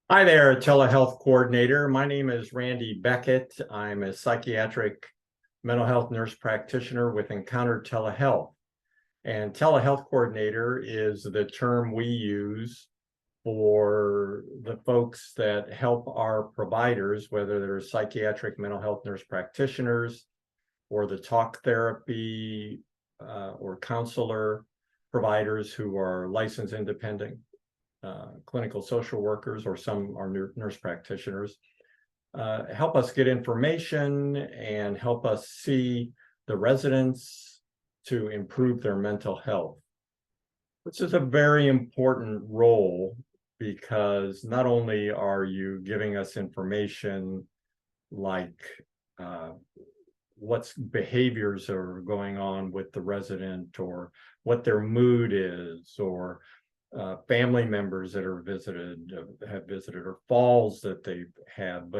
Hi there, telehealth coordinator. My name is Randy Beckett. I'm a psychiatric mental health nurse practitioner with Encounter Telehealth. And telehealth coordinator is the term we use for the folks that help our providers, whether they're psychiatric mental health nurse practitioners or the talk therapy or counselor providers who are licensed independent clinical social workers, or some are nurse practitioners, help us get information and help us see the residents to improve their mental health. This is a very important role because not only are you giving us information like what's behaviors are going on with the resident, or what their mood is, or family members that are have visited, or falls that they've had,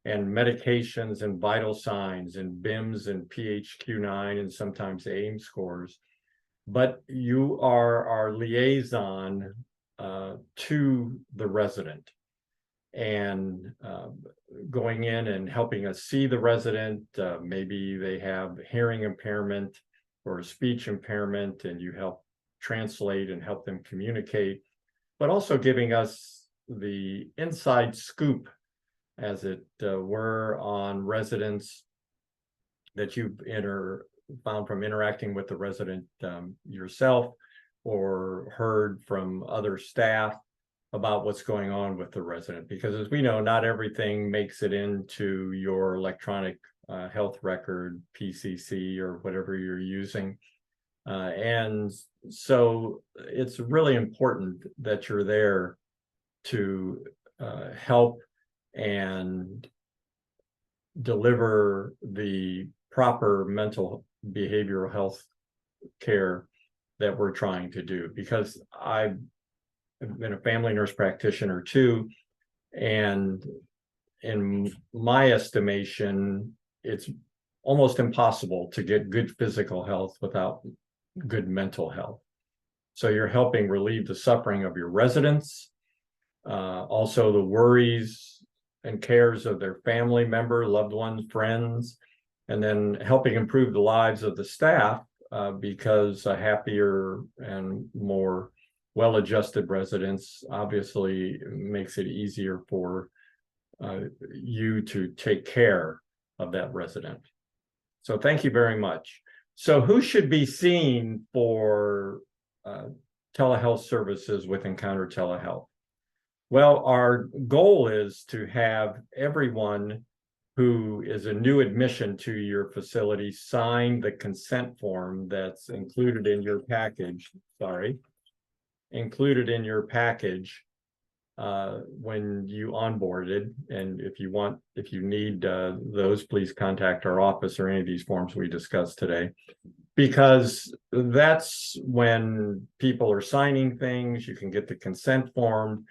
and medications and vital signs and BIMS and PHQ-9 and sometimes AIM scores. But you are our liaison to the resident, and going in and helping us see the resident. Maybe they have hearing impairment or a speech impairment, and you help translate and help them communicate, but also giving us the inside scoop, as it were, on residents that you've found from interacting with the resident yourself, or heard from other staff about what's going on with the resident. Because as we know, not everything makes it into your electronic health record, PCC, or whatever you're using. And so it's really important that you're there to help and deliver the proper mental behavioral health care that we're trying to do. Because I've been a family nurse practitioner too, and in my estimation, it's almost impossible to get good physical health without good mental health. So you're helping relieve the suffering of your residents, also the worries and cares of their family member, loved ones, friends, and then helping improve the lives of the staff, because a happier and more well-adjusted residents obviously makes it easier for you to take care of that resident. So thank you very much. So who should be seen for telehealth services with Encounter Telehealth? Well, our goal is to have everyone who is a new admission to your facility sign the consent form that's included in your package. Included in your package when you onboarded. And if you need those, please contact our office, or any of these forms we discussed today, because that's when people are signing things. You can get the consent form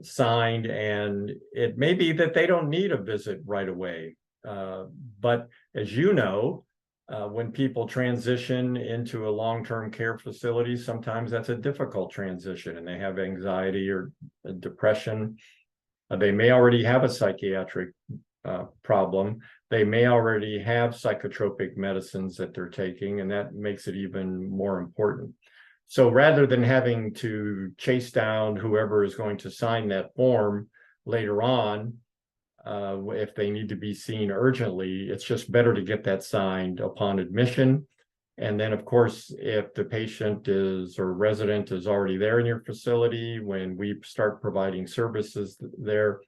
signed, and it may be that they don't need a visit right away. But as you know, when people transition into a long-term care facility, sometimes that's a difficult transition, and they have anxiety or depression. They may already have a psychiatric problem. They may already have psychotropic medicines that they're taking, and that makes it even more important. So rather than having to chase down whoever is going to sign that form later on, if they need to be seen urgently, it's just better to get that signed upon admission. And then, of course, if the patient or resident is already there in your facility, when we start providing services there,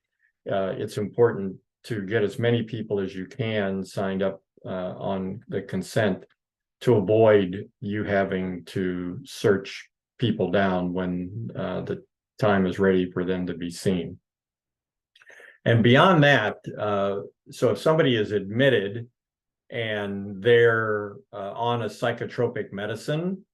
it's important to get as many people as you can signed up on the consent, to avoid you having to search people down when the time is ready for them to be seen. And beyond that, so if somebody is admitted and they're on a psychotropic medicine,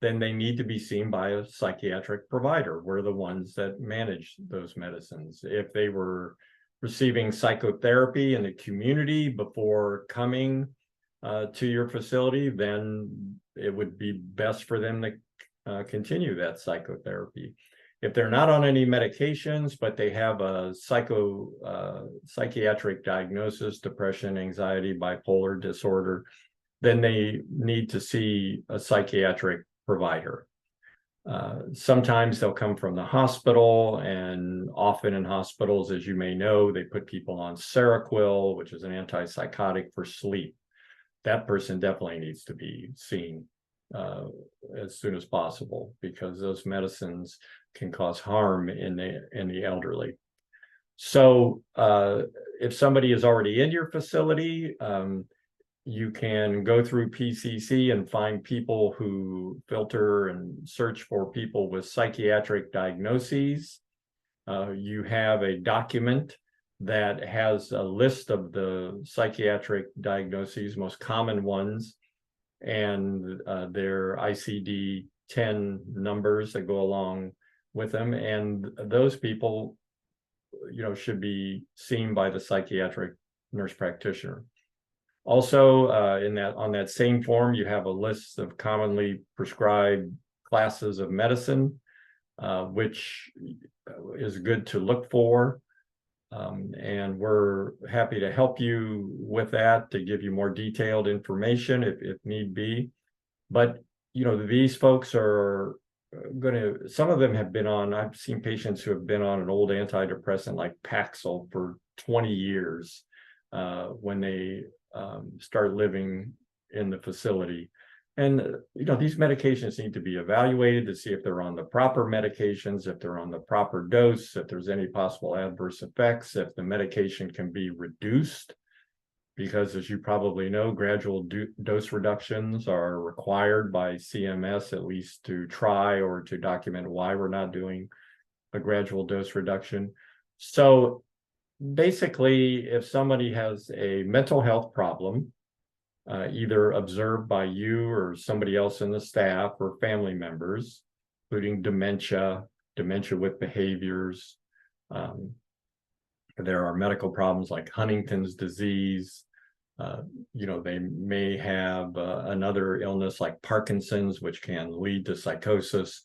then they need to be seen by a psychiatric provider. We're the ones that manage those medicines. If they were receiving psychotherapy in the community before coming to your facility, then it would be best for them to continue that psychotherapy. if they're not on any medications, but they have a psychiatric diagnosis, depression, anxiety, bipolar disorder, then they need to see a psychiatric provider. Sometimes they'll come from the hospital, and often in hospitals, as you may know, they put people on Seroquel, which is an antipsychotic for sleep. That person definitely needs to be seen as soon as possible, because those medicines can cause harm in the elderly. So if somebody is already in your facility, you can go through PCC and find people who filter and search for people with psychiatric diagnoses. You have a document that has a list of the psychiatric diagnoses, most common ones, and their ICD-10 numbers that go along with them. And those people, should be seen by the psychiatric nurse practitioner. Also, on that same form, you have a list of commonly prescribed classes of medicine, which is good to look for. And we're happy to help you with that, to give you more detailed information if need be. But, these folks are some of them have been on, I've seen patients who have been on an old antidepressant like Paxil for 20 years when they start living in the facility. And, these medications need to be evaluated to see if they're on the proper medications, if they're on the proper dose, if there's any possible adverse effects, if the medication can be reduced. Because as you probably know, gradual dose reductions are required by CMS, at least to try or to document why we're not doing a gradual dose reduction. So basically, if somebody has a mental health problem, either observed by you or somebody else in the staff or family members, including dementia with behaviors. There are medical problems like Huntington's disease. They may have another illness like Parkinson's, which can lead to psychosis.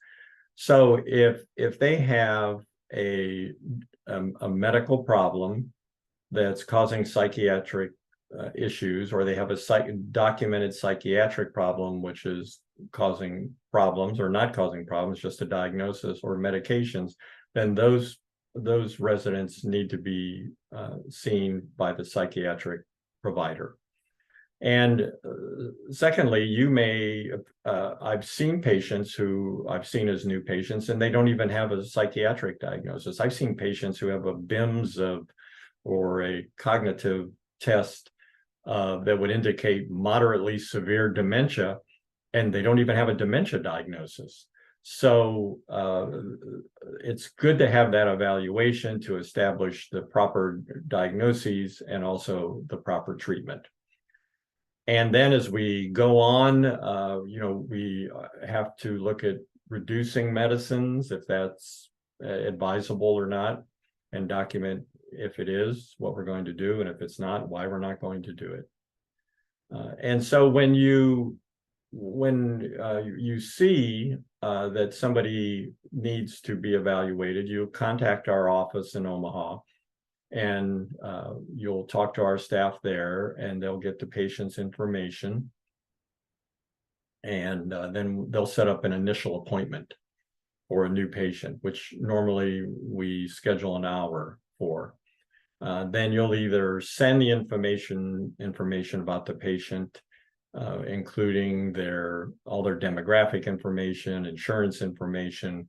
So if they have a medical problem that's causing psychiatric issues, or they have a documented psychiatric problem which is causing problems or not causing problems, just a diagnosis or medications, then those residents need to be seen by the psychiatric provider. And secondly, I've seen patients who I've seen as new patients, and they don't even have a psychiatric diagnosis. I've seen patients who have a BIMS or a cognitive test that would indicate moderately severe dementia, and they don't even have a dementia diagnosis. So it's good to have that evaluation to establish the proper diagnoses and also the proper treatment. And then as we go on, we have to look at reducing medicines, if that's advisable or not, and document if it is what we're going to do, and if it's not, why we're not going to do it. And so when you see that somebody needs to be evaluated, you contact our office in Omaha, and you'll talk to our staff there, and they'll get the patient's information, and then they'll set up an initial appointment for a new patient, which normally we schedule an hour for. Then you'll either send the information about the patient, including all their demographic information, insurance information,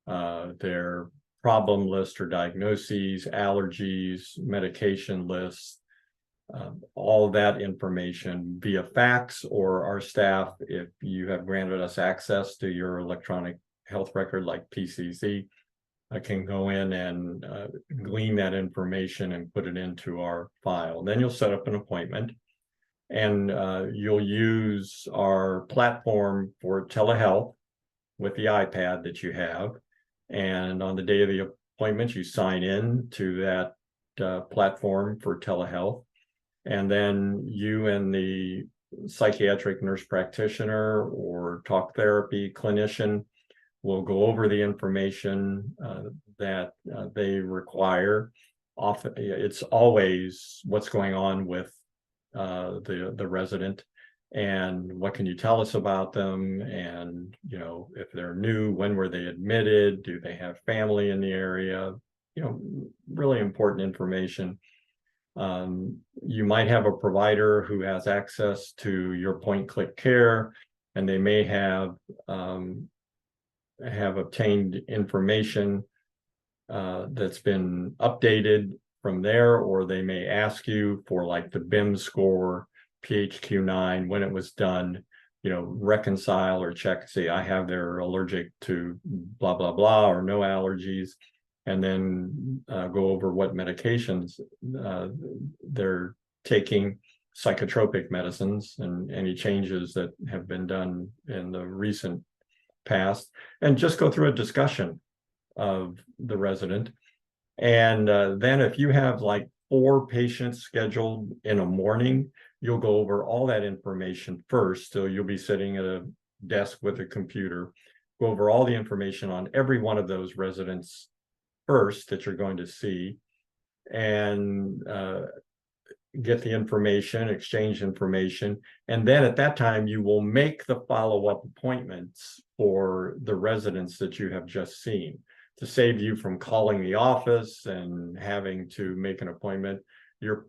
their problem list or diagnoses, allergies, medication lists, all that information via fax, or our staff, if you have granted us access to your electronic health record like PCC, can go in and glean that information and put it into our file. Then you'll set up an appointment, and you'll use our platform for telehealth with the iPad that you have. And on the day of the appointment, you sign in to that platform for telehealth. And then you and the psychiatric nurse practitioner or talk therapy clinician We'll go over the information that they require. Often, it's always what's going on with the resident, and what can you tell us about them, and if they're new, when were they admitted, do they have family in the area, really important information. You might have a provider who has access to your point-click care, and they may have obtained information that's been updated from there, or they may ask you for like the BIM score, PHQ-9, when it was done, reconcile or check, say, I have they're allergic to blah, blah, blah, or no allergies, and then go over what medications they're taking, psychotropic medicines, and any changes that have been done in the recent past, and just go through a discussion of the resident. And then if you have like 4 patients scheduled in a morning, you'll go over all that information first. So you'll be sitting at a desk with a computer, go over all the information on every one of those residents first that you're going to see, and get the information, exchange information. And then at that time, you will make the follow-up appointments for the residents that you have just seen, to save you from calling the office and having to make an appointment. Your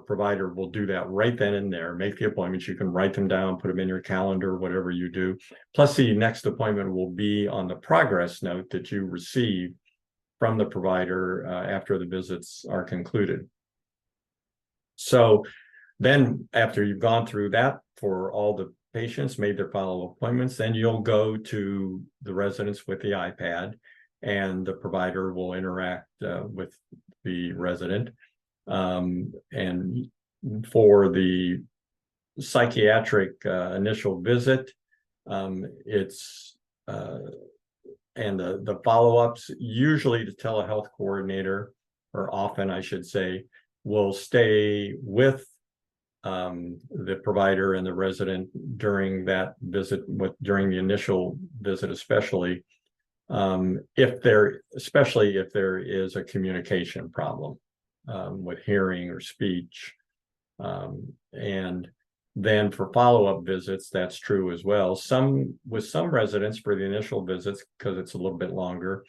provider will do that right then and there, make the appointments. You can write them down, put them in your calendar, whatever you do. Plus, the next appointment will be on the progress note that you receive from the provider after the visits are concluded. So then after you've gone through that for all the patients, made their follow-up appointments, then you'll go to the residents with the iPad, and the provider will interact with the resident. And for the psychiatric initial visit, it's and the follow-ups, usually the telehealth coordinator, or often I should say, will stay with the provider and the resident during that visit, during the initial visit, especially if there is a communication problem with hearing or speech. And then for follow-up visits, that's true as well. With some residents, for the initial visits, because it's a little bit longer,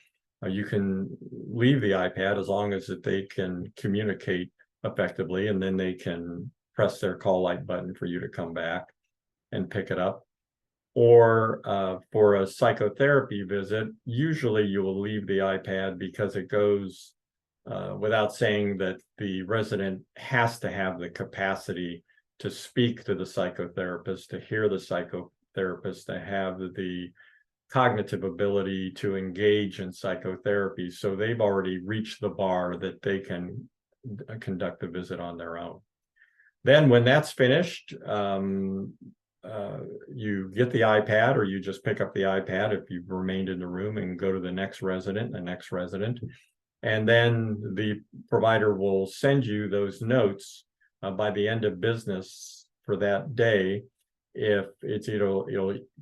you can leave the iPad as long as that they can communicate effectively, and then they can press their call light button for you to come back and pick it up. Or for a psychotherapy visit, usually you will leave the iPad, because it goes without saying that the resident has to have the capacity to speak to the psychotherapist, to hear the psychotherapist, to have the cognitive ability to engage in psychotherapy. So they've already reached the bar that they can conduct the visit on their own. Then when that's finished, you get the iPad, or you just pick up the iPad if you've remained in the room, and go to the next resident. And then the provider will send you those notes by the end of business for that day. If it's, it'll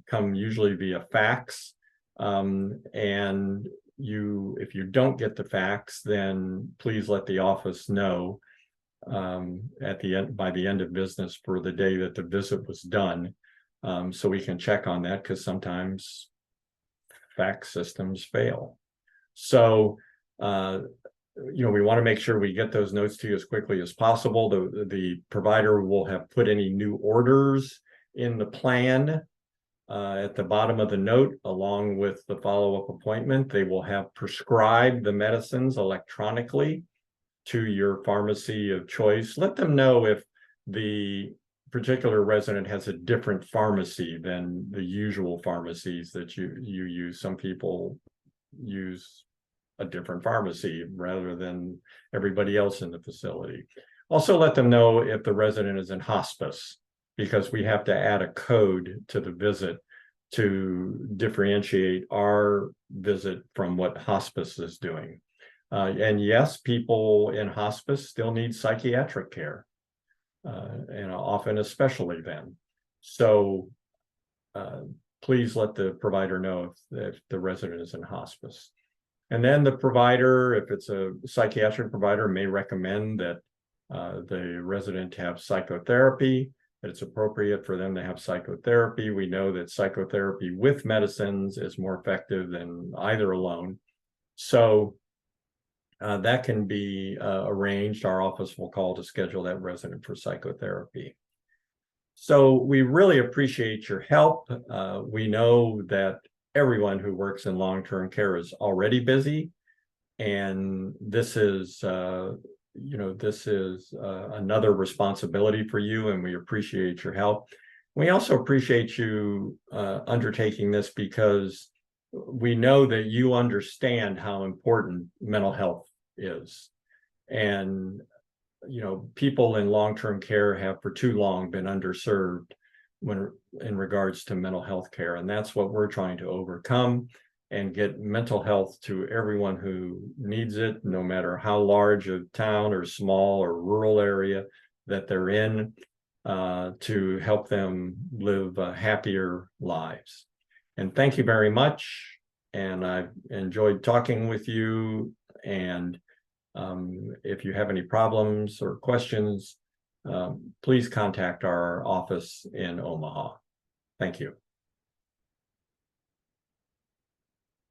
come usually via fax. And if you don't get the fax, then please let the office know by the end of business for the day that the visit was done, so we can check on that, because sometimes fax systems fail. So we want to make sure we get those notes to you as quickly as possible. The provider will have put any new orders in the plan at the bottom of the note, along with the follow-up appointment. They will have prescribed the medicines electronically to your pharmacy of choice. Let them know if the particular resident has a different pharmacy than the usual pharmacies that you use. Some people use a different pharmacy rather than everybody else in the facility. Also, let them know if the resident is in hospice, because we have to add a code to the visit to differentiate our visit from what hospice is doing. And yes, people in hospice still need psychiatric care, and often especially then. So please let the provider know if the resident is in hospice. And then the provider, if it's a psychiatric provider, may recommend that the resident have psychotherapy, that it's appropriate for them to have psychotherapy. We know that psychotherapy with medicines is more effective than either alone. So that can be arranged. Our office will call to schedule that resident for psychotherapy. So we really appreciate your help. We know that everyone who works in long-term care is already busy, and this is another responsibility for you, and we appreciate your help. We also appreciate you undertaking this because we know that you understand how important mental health is. And people in long-term care have for too long been underserved in regards to mental health care. And that's what we're trying to overcome and get mental health to everyone who needs it, no matter how large a town or small or rural area that they're in, to help them live happier lives. And thank you very much. And I've enjoyed talking with you. And if you have any problems or questions, please contact our office in Omaha. Thank you.